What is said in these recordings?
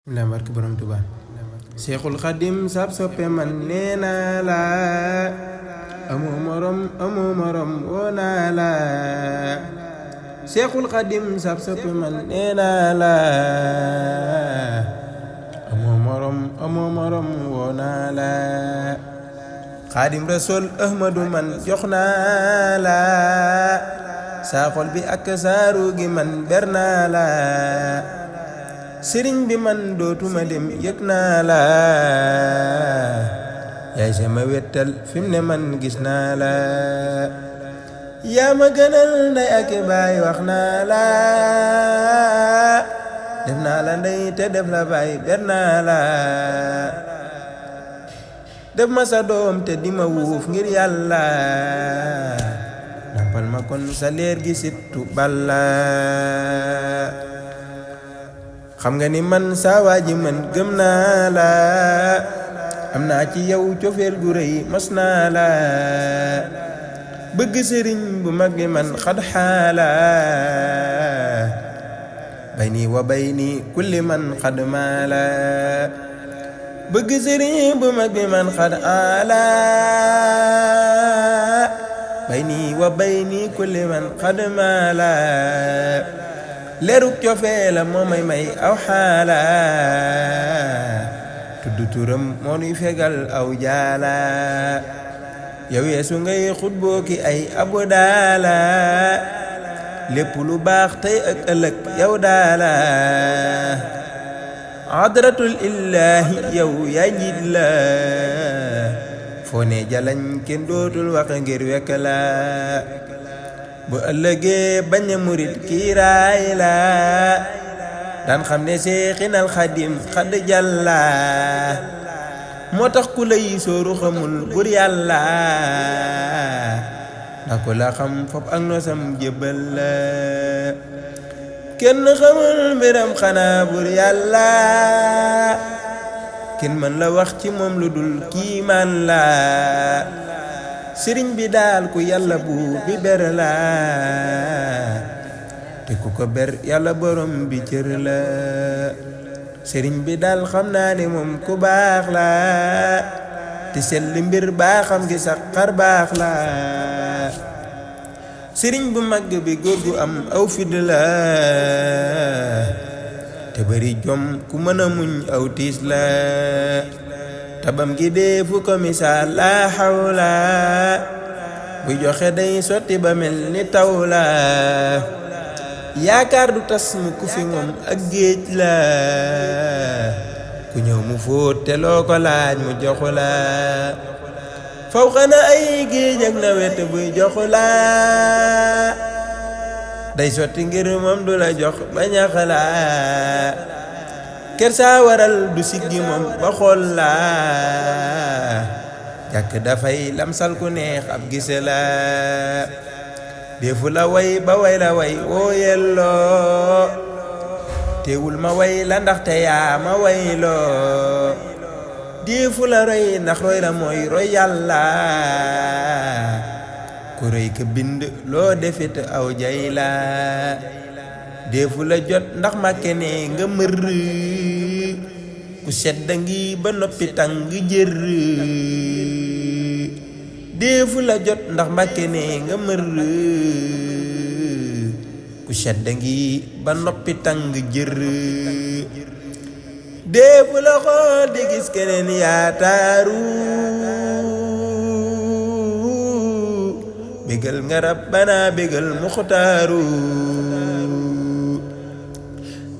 la barke borom Tuubaa Seexul Xadim sab soppe man nee naa la amoo morom woo naa la Seexul Xadim sab soppe man nee naa la amoo morom woo naa la Xaadim Rasul Ahmadu man jox naa la saa xol bi ak saaru gi man ber naa la sëriñ bi man dootuma dem yëg naa la yaay sama wettal fi mu ne man gis naa la yaa ma gënal ndey ak baay wax naa la def naa la ndey te def la baay ber naa la def ma sa doom te di ma wuuf ngir yàlla nampal ma kon sa leer gi sittu balla xam nga ni man saa waaji man gëm naa la am naa ci yow cofeel gu rëy mas naa la bëgg sëriñ bu mag bi man xad xaala bayni wa bayni kulli man xad maala bëgg sëriñ bu mag bi man xad aala bayni wa bayni kulli man xad maala leeruk cofee la moo may aw xaala tudd turam moo nuy fegal aw jaala yow yeesu ngay xutboo ki ay abu daala lépp lu baax tey ak ëllëg yow daala adratul illaahi yow yaay njiit la foo ne jalañ kenn dootul wax ngir wekk la bu ëllëgee bañ a murit kiiraay la daan xam ne Seexinal Xadim xadd jàlla moo tax ku lay sóoru xamul bur yàlla ndax ku la xam fop ak nosam jébbal la kenn xamul mbiram xanaa bur yàlla kenn mën la wax ci moom lu dul kiimaan la sëriñ bi daal ku yàlla buur bi ber la te ku ko ber yàlla borom bi cër la sëriñ bi daal xam naa ne moom ku baax la te sell mbir baaxam gi sax xar baax la sëriñ bu mag bi góor gu am aw fidd la te bari jom ku mën a muñ aw tiis la tabam gi dee fu ko misaal laa xawla buy joxe day sotti ba mel ni taw la yaakaar du tas mu ku fi moom ak géej la ku ñëw mu fóot te loo ko laaj mu joxu la faw xana ay géej ak nawet buy joxu la day sotti ngir moom du la jox ba ñax la kersa waral du siggi moom ba xool la jàkk dafay lamsal ku neex ab gise la defu la way ba way la way woo yelloo teewul ma way la ndaxte yaa ma wayloo defu la roy ndax roy la mooy roy yàlla ku roy ka bind loo defit aw jay la defu la jot ndax màkke ne nga mër ku sedd ngi ba noppi tàng jër defu la jot ndax màkke ne nga mër ku sedd ngi ba noppi tàng jër defu la xool di gis keneen yaa taaru bégal nga rabbana bégal muxtaaru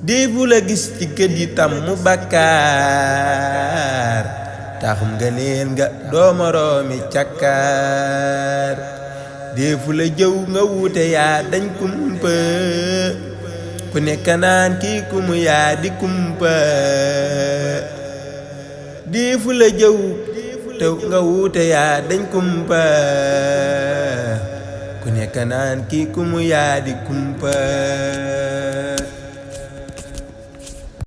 defu la gis ci kët yi tam mu bàkkaar taxum nga neen nga doomaroomi càkkaar defu la jëw nga wuute yaa dañ kumpa ku nekk naan kii ku mu yaa di kumpa defu la jëw te nga wuute yaa dañ kumpa ku nekk naan kii ku mu yaa di kumpa